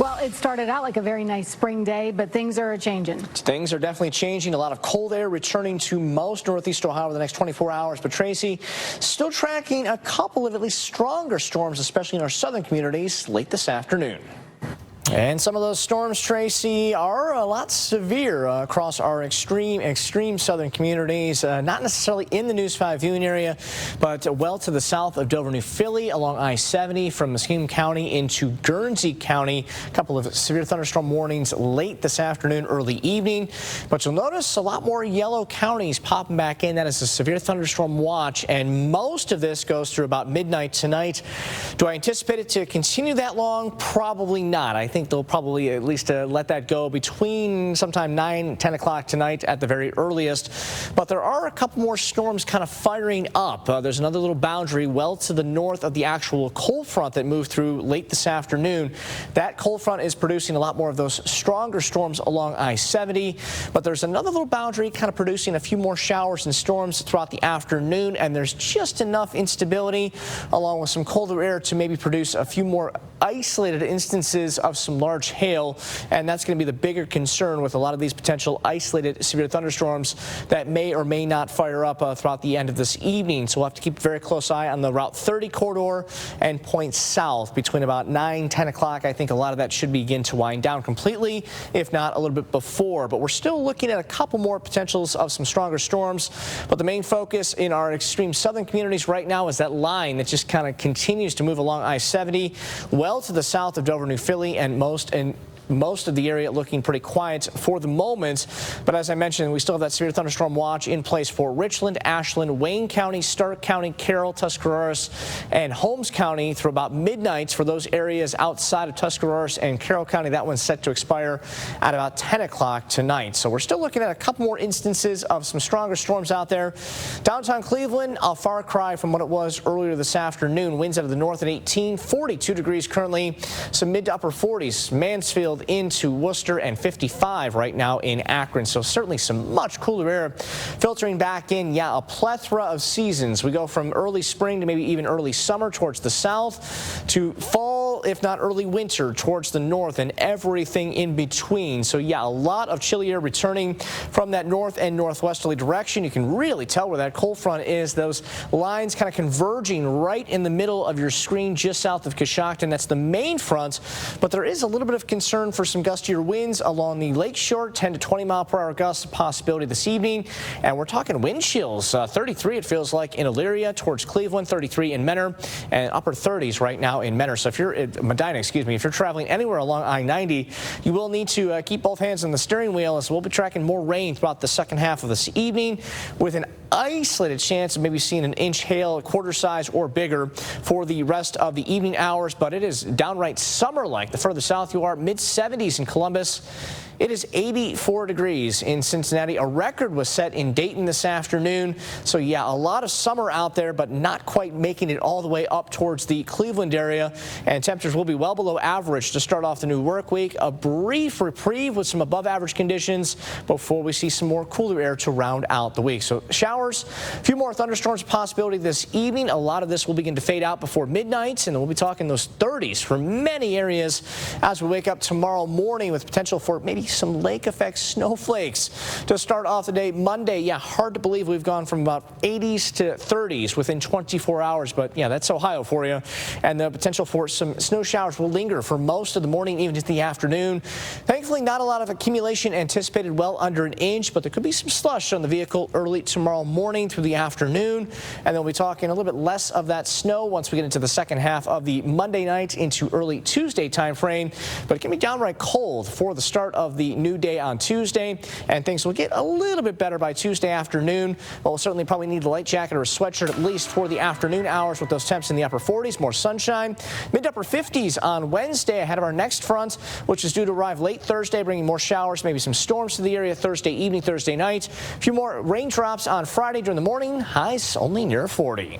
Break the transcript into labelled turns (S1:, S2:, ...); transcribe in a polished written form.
S1: Well, it started out like a very nice spring day, but things are changing.
S2: Things are definitely changing. A lot of cold air returning to most northeast Ohio over the next 24 hours. But Tracy, still tracking a couple of at least stronger storms, especially in our southern communities late this afternoon. And some of those storms, Tracy, are a lot severe across our extreme southern communities. Not necessarily in the News 5 viewing area, but well to the south of Dover, New Philly, along I-70 from Muskegon County into Guernsey County. A couple of severe thunderstorm warnings late this afternoon, early evening. But you'll notice a lot more yellow counties popping back in. That is a severe thunderstorm watch, and most of this goes through about midnight tonight. Do I anticipate it to continue that long? Probably not. I think they'll probably at least let that go between sometime 9, 10 o'clock tonight at the very earliest. But there are a couple more storms kind of firing up. There's another little boundary well to the north of the actual cold front that moved through late this afternoon. That cold front is producing a lot more of those stronger storms along I-70. But there's another little boundary kind of producing a few more showers and storms throughout the afternoon. And there's just enough instability along with some colder air to maybe produce a few more isolated instances of some large hail, and that's going to be the bigger concern with a lot of these potential isolated severe thunderstorms that may or may not fire up throughout the end of this evening. So we'll have to keep a very close eye on the Route 30 corridor and points south between about 9, 10 o'clock. I think a lot of that should begin to wind down completely, if not a little bit before. But we're still looking at a couple more potentials of some stronger storms. But the main focus in our extreme southern communities right now is that line that just kind of continues to move along I-70 well to the south of Dover, New Philly, and most of the area looking pretty quiet for the moment. But as I mentioned, we still have that severe thunderstorm watch in place for Richland, Ashland, Wayne County, Stark County, Carroll, Tuscarawas, and Holmes County through about midnight for those areas outside of Tuscarawas and Carroll County. That one's set to expire at about 10 o'clock tonight. So we're still looking at a couple more instances of some stronger storms out there. Downtown Cleveland, a far cry from what it was earlier this afternoon. Winds out of the north at 18, 42 degrees currently, some mid to upper 40s. Mansfield into Worcester, and 55 right now in Akron. So certainly some much cooler air filtering back in. Yeah, a plethora of seasons. We go from early spring to maybe even early summer towards the south to fall, if not early winter, towards the north, and everything in between. So yeah, a lot of chilly air returning from that north and northwesterly direction. You can really tell where that cold front is. Those lines kind of converging right in the middle of your screen just south of Coshocton. That's the main front, but there is a little bit of concern for some gustier winds along the lakeshore. 10 to 20 mile per hour gusts a possibility this evening, and we're talking wind chills. 33 it feels like in Elyria towards Cleveland, 33 in Menor, and upper 30s right now in Menor. So if you're Medina, excuse me, if you're traveling anywhere along I-90, you will need to keep both hands on the steering wheel, as we'll be tracking more rain throughout the second half of this evening, with an isolated chance of maybe seeing an inch hail, quarter size or bigger, for the rest of the evening hours. But it is downright summer-like the further south you are. Mid-70s in Columbus. It is 84 degrees in Cincinnati. A record was set in Dayton this afternoon. So yeah, a lot of summer out there, but not quite making it all the way up towards the Cleveland area. And temperatures will be well below average to start off the new work week. A brief reprieve with some above average conditions before we see some more cooler air to round out the week. So showers, a few more thunderstorms possibility this evening. A lot of this will begin to fade out before midnight, and then we'll be talking those 30s for many areas as we wake up tomorrow morning, with potential for maybe some lake effect snowflakes to start off the day Monday. Yeah, hard to believe we've gone from about 80s to 30s within 24 hours, but yeah, that's Ohio for you. And the potential for some snow showers will linger for most of the morning, even into the afternoon. Thankfully, not a lot of accumulation anticipated, well under an inch, but there could be some slush on the vehicle early tomorrow morning through the afternoon. And then we'll be talking a little bit less of that snow once we get into the second half of the Monday night into early Tuesday time frame. But it can be downright cold for the start of the new day on Tuesday, and things will get a little bit better by Tuesday afternoon. But we'll certainly probably need a light jacket or a sweatshirt at least for the afternoon hours, with those temps in the upper 40s, more sunshine. Mid to upper 50s on Wednesday ahead of our next front, which is due to arrive late Thursday, bringing more showers, maybe some storms to the area Thursday evening, Thursday night. A few more raindrops on Friday during the morning, highs only near 40.